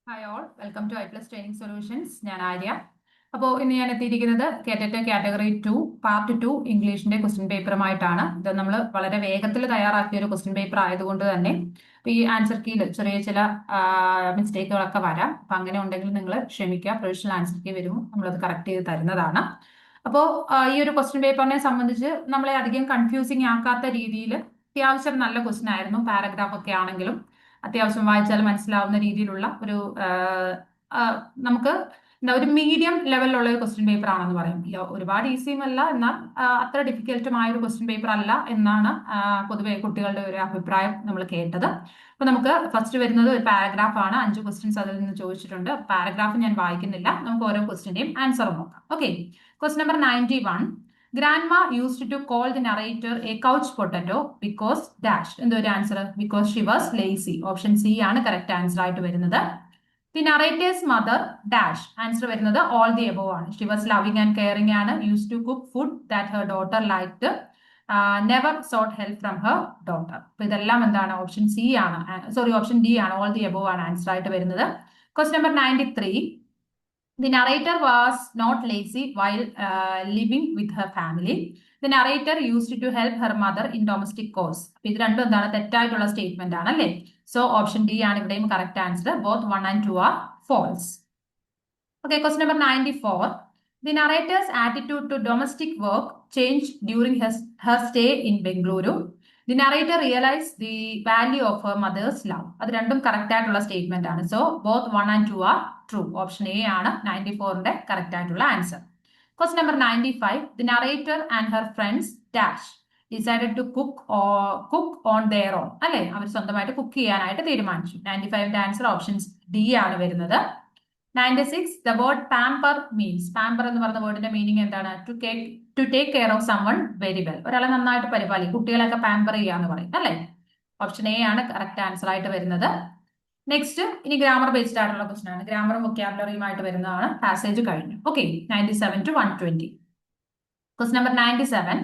Hi all, welcome to iPlus training solutions. ഞാൻ ആര്യ. അപ്പോൾ ഇന്ന് ഞാൻ എത്തിയിരിക്കുന്നത് കേറ്ററ്റ് കാറ്റഗറി 2 പാർട്ട് 2 ഇംഗ്ലീഷിന്റെ ക്വസ്റ്റ്യൻ പേപ്പറുമായിട്ടാണ്. ഇത് നമ്മൾ വളരെ വേഗത്തിൽ തയ്യാറാക്കിയ ഒരു ക്വസ്റ്റ്യൻ പേപ്പർ ആയതുകൊണ്ട് തന്നെ ഈ ആൻസർ കീയിൽ ചെറിയ ചില മിസ്റ്റേക്കുകളൊക്കെ വരാം. അപ്പം അങ്ങനെ ഉണ്ടെങ്കിൽ നിങ്ങൾ ക്ഷമിക്കുക. പ്രൊവിഷണൽ ആൻസർ കീ വരുമ്പോൾ നമ്മളത് കറക്റ്റ് ചെയ്ത് തരുന്നതാണ്. അപ്പോൾ ഈ ഒരു ക്വസ്റ്റ്യൻ പേപ്പറിനെ സംബന്ധിച്ച് നമ്മളെ അധികം കൺഫ്യൂസിങ് ആക്കാത്ത രീതിയിൽ അത്യാവശ്യം നല്ല ക്വസ്റ്റ്യൻ ആയിരുന്നു. പാരഗ്രാഫ് ഒക്കെ ആണെങ്കിലും അത്യാവശ്യം വായിച്ചാൽ മനസ്സിലാവുന്ന രീതിയിലുള്ള ഒരു നമുക്ക് എന്താ ഒരു മീഡിയം ലെവലിലുള്ള ഒരു ക്വസ്റ്റ്യൻ പേപ്പർ ആണെന്ന് പറയും. ഒരുപാട് ഈസിയും അല്ല, എന്നാൽ അത്ര ഡിഫിക്കൽട്ടുമായ ഒരു ക്വസ്റ്റ്യൻ പേപ്പർ അല്ല എന്നാണ് പൊതുവെ കുട്ടികളുടെ ഒരു അഭിപ്രായം നമ്മൾ കേട്ടത്. അപ്പൊ നമുക്ക് ഫസ്റ്റ് വരുന്നത് ഒരു പാരഗ്രാഫ് ആണ്. 5 ക്വസ്റ്റ്യൻസ് അതിൽ നിന്ന് ചോദിച്ചിട്ടുണ്ട്. പാരഗ്രാഫ് ഞാൻ വായിക്കുന്നില്ല, നമുക്ക് ഓരോ ക്വസ്റ്റ്യന്റെയും ആൻസർ നോക്കാം. Okay, question number 91. Grandma used to call the narrator a couch potato because dash. എന്തൊരു answer? Because she was lazy. Option C ആണ് കറക്റ്റ് ആൻസർ ആയിട്ട് വരുന്നത്. The narrator's mother dash. Answer വരുന്നത് ഓൾ ദി എബോവ് ആണ്. She was loving and caring ആണ്. Use to cook food that her daughter liked. Never sought help from her daughter. അപ്പൊ ഇതെല്ലാം എന്താണ്? Option C ആണ്, option D ആണ്, all the above ആണ് answer ആയിട്ട് വരുന്നത്. Question number 93. The narrator was not lazy while living with her family. The narrator used to help her mother in domestic chores. ഇത് രണ്ടും എന്താണ്? തെറ്റായിട്ടുള്ള സ്റ്റേറ്റ്മെന്റ് ആണ് അല്ലേ? സോ ഓപ്ഷൻ ഡി ആണ് ഇവിടെയും correct answer. Both 1 and 2 are false. Okay, question number 94. The narrator's attitude to domestic work changed during her stay in Bengaluru. The narrator realized the value of her mother's love. അത് രണ്ടും correct ആയിട്ടുള്ള statement ആണ്. So both 1 and 2 are true. Option A ആണ് 94ന്റെ correct ആയിട്ടുള്ള answer. Question number 95. The narrator and her friends dash decided to cook on their own. അല്ലെ, അവർ സ്വന്തമായിട്ട് cook ചെയ്യാനായിട്ട് തീരുമാനിച്ചു. 95ന്റെ ആൻസർ ഓപ്ഷൻ ഡി ആണ് വരുന്നത്. 96. The word pamper means. Pamper എന്ന് പറയുന്ന വേർഡിന്റെ മീനിങ് എന്താണ്? To take care of someone very well. ഒരാളെ നന്നായിട്ട് പരിപാലിക്കും, കുട്ടികളൊക്കെ പാമ്പർ ചെയ്യാന്ന് പറയും അല്ലെ. ഓപ്ഷൻ എ ആണ് കറക്റ്റ് ആൻസർ ആയിട്ട് വരുന്നത്. നെക്സ്റ്റ് ഇനി ഗ്രാമർ ബേസ്ഡ് ആയിട്ടുള്ള ക്വസ്റ്റൻ ആണ്. ഗ്രാമറും വൊക്കാബുലറിയുമായിട്ട് വരുന്നതാണ്. പാസേജ് കഴിഞ്ഞു. Okay, 97 to 120. Question number 97.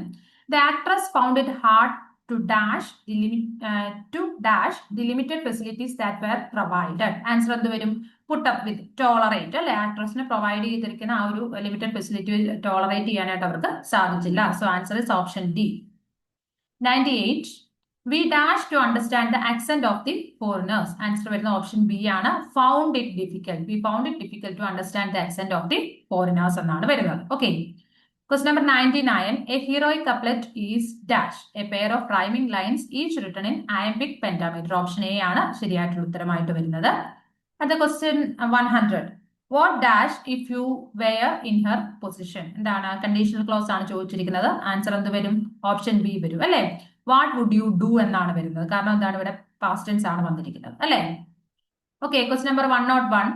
The actress found it hard to dash the limited facilities that were provided. Answer എന്ത് വരും? പുട്ട് അപ്പ് വിത്ത്, ടോളറേറ്റ് അല്ലെ. ആക്ട്രസിന് പ്രൊവൈഡ് ചെയ്തിരിക്കുന്ന ആ ഒരു ലിമിറ്റഡ് ഫെസിലിറ്റി ടോളറേറ്റ് ചെയ്യാനായിട്ട് അവർക്ക് സാധിച്ചില്ല. So answer is option D. 98. We dash to understand the accent of the foreigners. Answer വരുന്ന ഓപ്ഷൻ ബി ആണ്. Found it difficult. We found it difficult to understand the accent of the foreigners എന്നാണ് വരുന്നത്. Okay, question number 99. A heroic couplet is dash a pair of rhyming lines each written in iambic pentameter. Option A ആണ് ശരിയായിട്ടുള്ള ഉത്തരമായിട്ട് വരുന്നത്. അടുത്ത question 100. What dash if you were in her position? എന്താണ്? Conditional clause ആണ് ചോദിച്ചിരിക്കുന്നത്. Answer എന്ത് വരും? ഓപ്ഷൻ ബി വരും അല്ലെ. വാട്ട് വുഡ് യു ഡു എന്നാണ് വരുന്നത്. കാരണം എന്താണ്? ഇവിടെ പാസ്റ്റ് ടെൻസ് ആണ് വന്നിരിക്കുന്നത് അല്ലെ. Okay, question number 101.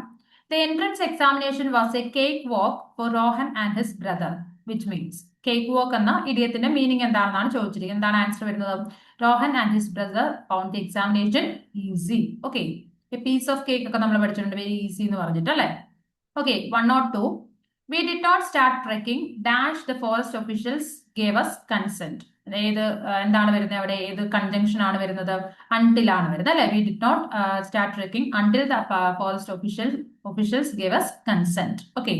The entrance examination was a cake walk for Rohan and his brother, which means. Cakewalk എന്ന ഇഡിയത്തിന്റെ മീനിങ് എന്താണെന്നാണ് ചോദിച്ചിരിക്കുന്നത്. എന്താണ് ആൻസർ വരുന്നത്? Rohan and his brother found the examination easy. Okay, piece of cake ഒക്കെ നമ്മൾ പഠിച്ചിട്ടുണ്ട്, very easy എന്ന് പറഞ്ഞിട്ട് അല്ലെ. Okay, 102. We did not start trekking dash the forest officials gave us consent. ഏത് എന്താണ് വരുന്നത്? അവിടെ ഏത് കൺജങ്ഷൻ ആണ് വരുന്നത്? അൺടിൽ ആണ് വരുന്നത് അല്ലെ. We did not start trekking until the forest officials gave us consent. Okay,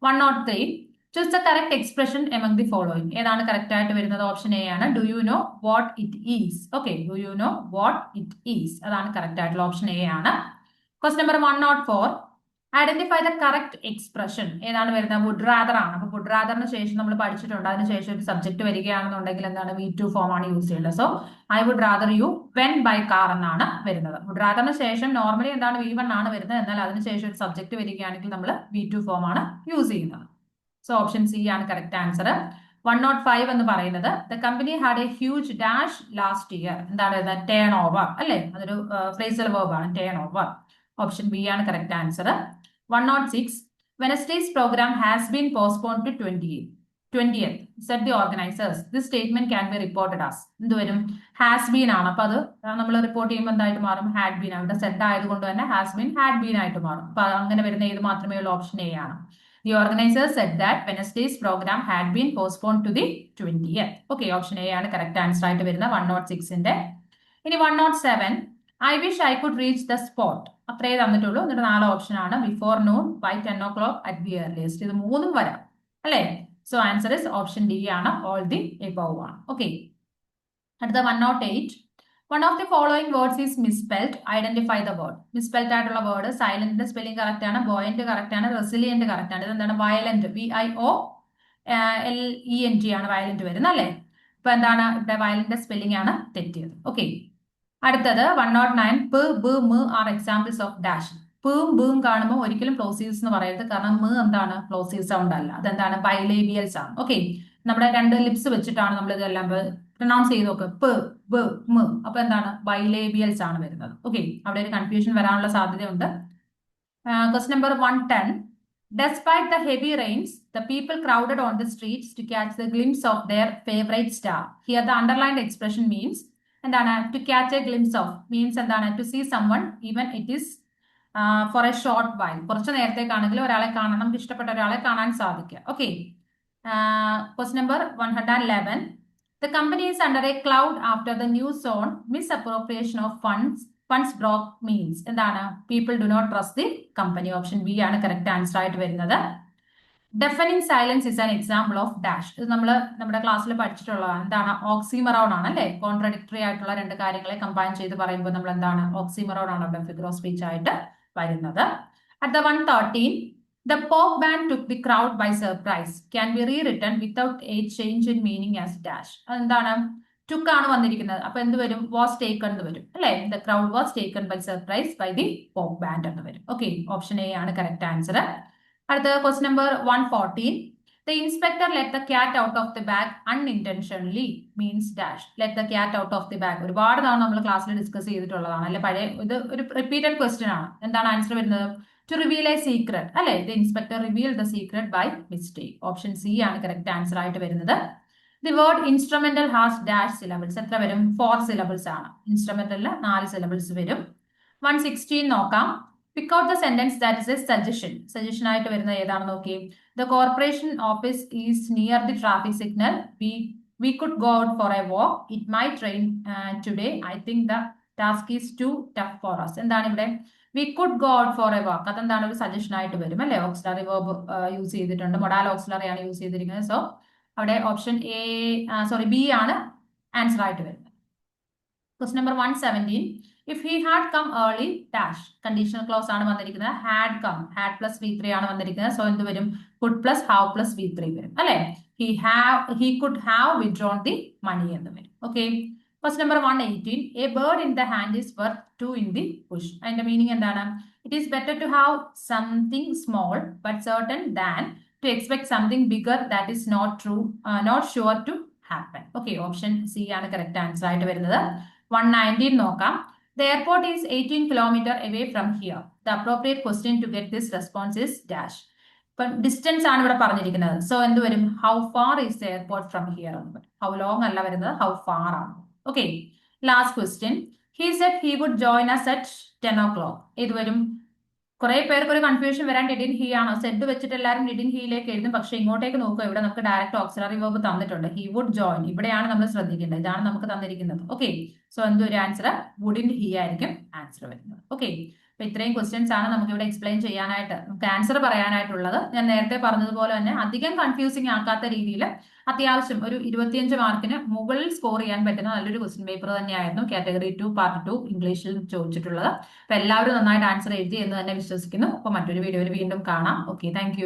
103. Choose the correct expression among the following. ഏതാണ് കറക്റ്റ് ആയിട്ട് വരുന്നത്? ഓപ്ഷൻ എ ആണ്. Do you know what it is. Okay, do you know what it is, അതാണ് correct ആയിട്ടുള്ള option A ആണ്. Question number 104. Identify the correct expression. ഏതാണ് വരുന്നത്? Would rather ആണ്. അപ്പൊ വുഡ് റാദറിന് ശേഷം നമ്മൾ പഠിച്ചിട്ടുണ്ട്, അതിനുശേഷം ഒരു സബ്ജക്ട് വരികയാണെന്നുണ്ടെങ്കിൽ എന്താണ്? V2 ഫോം ആണ് യൂസ് ചെയ്യേണ്ടത്. So I would rather you went by car എന്നാണ് വരുന്നത്. വുഡ് റാദറിന് ശേഷം നോർമലി എന്താണ്? V1 ആണ് വരുന്നത്. എന്നാൽ അതിനുശേഷം ഒരു സബ്ജക്ട് വരികയാണെങ്കിൽ നമ്മൾ V2 ഫോം ആണ് യൂസ് ചെയ്യുന്നത്. സോ ഓപ്ഷൻ സി ആണ് കറക്റ്റ് ആൻസർ. 105 എന്ന് പറയുന്നത് the company had A huge dash last year. എന്താണ് വരുന്നത്? ടേൺ ഓവർ അല്ലെ. അതൊരു ഫ്രേസൽ വെർബ് ആണ്, ടേൺ ഓവർ. ഓപ്ഷൻ ബി ആണ് correct answer. 106. Wednesday's program has been postponed to 20th, said the organizers. This statement can be reported as. എന്ത് വരും? Has been ആണ്. അപ്പൊ അത് നമ്മൾ റിപ്പോർട്ട് ചെയ്യുമ്പോൾ എന്തായിട്ട് മാറും? ഹാഡ് ബീൻ ആണ്. ഇവിടെ സെഡ് ആയതുകൊണ്ട് തന്നെ ഹാസ് ബീൻ ഹാഡ് ബീൻ ആയിട്ട് മാറും. അപ്പൊ അങ്ങനെ വരുന്ന ഏത് മാത്രമേ ഉള്ളൂ? ഓപ്ഷൻ എ ആണ്. The organizers said that Wednesday's program had been postponed to the 20th. Okay, option A ആണ് correct answer ആയിട്ട് വരുന്ന 106ന്റെ. ഇനി 107. I wish I could reach the spot. അത്രേ തന്നിട്ടുള്ളൂ. എന്നിട്ട് 4 ഓപ്ഷൻ ആണ്. Before noon, by 10 o'clock, at the earliest. ഇത് മൂന്നും വരാം അല്ലേ? So answer is option D ആണ്. ഓൾ ദി എബവ് ആണ്. ഓക്കെ. അടുത്ത 108. One of the following words is misspelled. Identify the word. Misspelled ആയിട്ടുള്ള വേർഡ് സൈലന്റിന്റെ സ്പെല്ലിംഗ് കറക്റ്റ് ആണ്, ബോയന്റ് കറക്റ്റ് ആണ്, റെസിലിയന്റ് കറക്റ്റ് ആണ്. ഇതെന്താണ്? വയലന്റ്, VIOLENT ആണ് വയലന്റ് വരുന്നത് അല്ലേ? ഇപ്പൊ എന്താണ് ഇവിടെ? വയലന്റ് സ്പെല്ലിംഗ് ആണ് തെറ്റിയത്. ഓക്കെ. അടുത്തത് 109. പ്, ബ്, മ് ആർ എക്സാമ്പിൾസ് ഓഫ് ഡാഷ്. പൂം ബൂം കാണുമ്പോൾ ഒരിക്കലും പ്ലോസീവ്സ് എന്ന് പറയരുത്. കാരണം മ് എന്താണ്? പ്ലോസീവ് സൗണ്ട് അല്ല, അതെന്താണ്? ബൈലേബിയൽസ് ആണ്. ഓക്കെ. നമ്മുടെ 2 ലിപ്സ് വെച്ചിട്ടാണ് നമ്മൾ ഇതെല്ലാം പ്രൊനൗൺസ് ചെയ്ത് നോക്കുക. പ്, ബ്, മ്. അപ്പൊ എന്താണ്? ബൈലേബിയൽസ് ആണ് വരുന്നത്. ഓക്കെ. അവിടെ ഒരു കൺഫ്യൂഷൻ വരാനുള്ള സാധ്യതയുണ്ട്. Question number 110. Despite the heavy rains, the people crowded on the streets to catch the glimpse of their favorite star. Here the underlined expression means എന്താണ്? To catch a glimpse of means എന്താണ്? To see someone even it is for a short while. കുറച്ച് നേരത്തേക്കാണെങ്കിലും ഒരാളെ കാണാൻ, നമുക്ക് ഇഷ്ടപ്പെട്ട ഒരാളെ കാണാൻ സാധിക്കുക. Okay. Question number 111. The company is under a cloud after the news on misappropriation of funds broke means എന്താണ്? People do not trust the company. Option B ആണ് കറക്റ്റ് ആൻസർ ആയിട്ട് വരുന്നത്. Deafening silence is an example of dash. ഇത് നമ്മൾ നമ്മുടെ ക്ലാസ്സിൽ പഠിച്ചിട്ടുള്ളതാണ്. എന്താണ്? ഓക്സിമറോൺ ആണ് അല്ലെ? കോൺട്രഡിക്ടറി ആയിട്ടുള്ള 2 കാര്യങ്ങളെ കമ്പൈൻ ചെയ്ത് പറയുമ്പോൾ നമ്മൾ എന്താണ്? ഓക്സിമറോൺ ആണ് അവിടെ ഫിഗർ ഓഫ് സ്പീച്ച് ആയിട്ട് വരുന്നത്. അടുത്ത 113. The pop band took the crowd by surprise. Can be rewritten without a change in meaning as dash. അതെന്താണ്? took ആണ് വന്നിരിക്കുന്നത്. അപ്പൊ എന്ത് വരും? was taken എന്ന് വരും അല്ലെ? The crowd was taken by surprise by the pop band എന്ന് വരും. ഓക്കെ. ഓപ്ഷൻ എ ആണ് കറക്റ്റ് ആൻസർ. അടുത്ത question number 114. The inspector let the cat out of the bag unintentionally means dash. Let the cat out of the bag. ഒരുപാട് തവണ നമ്മൾ ക്ലാസ്സിൽ discuss ചെയ്തിട്ടുള്ളതാണ് അല്ലെ? പഴയ ഇത് ഒരു റിപ്പീറ്റഡ് ക്വസ്റ്റ്യൻ ആണ്. എന്താണ് ആൻസർ വരുന്നത്? To reveal a secret അല്ലെ? The inspector revealed the secret by mistake. Option C ആണ് കറക്റ്റ് ആൻസർ ആയിട്ട് വരുന്നത്. The word instrumental has dash syllables. എത്ര വരും? 4 syllables ആണ്. ഇൻസ്ട്രുമെന്റലിൽ 4 syllables വരും. 116 നോക്കാം. Pick out the sentence that is a suggestion. Suggestion ആയിട്ട് വരുന്നത് ഏതാണെന്ന് നോക്കി. The corporation office is near the traffic signal. We could go out for a walk. It might rain today. I think the task is too tough for us. എന്താണ് ഇവിടെ? We could go out for a walk. അതെന്താണ്? ഒരു suggestion ആയിട്ട് വരും അല്ലെ? Auxiliary verb use ചെയ്തിട്ടുണ്ട്. Modal auxiliary ആണ് use ചെയ്തിരിക്കുന്നത്. സോ അവിടെ ഓപ്ഷൻ ബി ആണ് ആൻസർ ആയിട്ട് വരുന്നത്. Question number 117. If he had come early dash. Conditional clause ആണ് വന്നിരിക്കുന്നത്. Had come, had plus V3 ആണ് വന്നിരിക്കുന്നത്. സോ എന്ത് വരും? could plus have plus V3 വരും അല്ലെ? he could have withdrawn the money എന്ന് വരും. Okay. Question number 118. A bird in the hand is worth 2 in the bush. അതിന്റെ മീനിങ് എന്താണ്? It is better to have something small but certain than to expect something bigger that is not sure to happen. Okay, option C ആണ് correct answer ആയിട്ട് വരുന്നത്. 119 നോക്കാം. The airport is 18 kilometers away from here. The appropriate question to get this response is dash. ഇപ്പം distance ആണ് ഇവിടെ പറഞ്ഞിരിക്കുന്നത്. So എന്ത് വരും? How far is the airport from here എന്ന് വരും. How long അല്ല വരുന്നത്, how far ആണ്. Okay, last question. He said he would join us at 10 o'clock. ഇത് വരും. കുറെ പേർക്ക് ഒരു കൺഫ്യൂഷൻ വരാൻ ഡിഡിൻ ഹി ആണോ? സെഡ് വെച്ചിട്ട് എല്ലാവരും ഡിഡിൻ ഹീയിലേക്ക് എഴുതും. പക്ഷെ ഇങ്ങോട്ടേക്ക് നോക്കുക, ഇവിടെ നമുക്ക് ഡയറക്റ്റ് ഓക്സിലറി വെർബ് തന്നിട്ടുണ്ട്. He would join. ഇവിടെയാണ് നമ്മൾ ശ്രദ്ധിക്കേണ്ടത്. ഇതാണ് നമുക്ക് തന്നിരിക്കുന്നത്. ഓക്കെ. സോ എന്തൊരു ആൻസർ? വുഡിൻ ഹി ആയിരിക്കും ആൻസർ വരുന്നത്. ഓക്കെ. അപ്പൊ ഇത്രയും ക്വസ്റ്റ്യൻസ് ആണ് നമുക്ക് ഇവിടെ എക്സ്പ്ലെയിൻ ചെയ്യാനായിട്ട്, നമുക്ക് ആൻസർ പറയാനായിട്ടുള്ളത്. ഞാൻ നേരത്തെ പറഞ്ഞതുപോലെ തന്നെ അധികം കൺഫ്യൂസിങ് ആക്കാത്ത രീതിയിൽ അത്യാവശ്യം ഒരു 25 മാർക്കിന് മുകളിൽ സ്കോർ ചെയ്യാൻ പറ്റുന്ന നല്ലൊരു ക്വസ്റ്റ്യൻ പേപ്പർ തന്നെയായിരുന്നു കാറ്റഗറി 2 പാർട്ട് 2 ഇംഗ്ലീഷിൽ ചോദിച്ചിട്ടുള്ളത്. അപ്പൊ എല്ലാവരും നന്നായിട്ട് ആൻസർ എഴുതി എന്ന് തന്നെ വിശ്വസിക്കുന്നു. അപ്പൊ മറ്റൊരു വീഡിയോയിൽ വീണ്ടും കാണാം. Okay, thank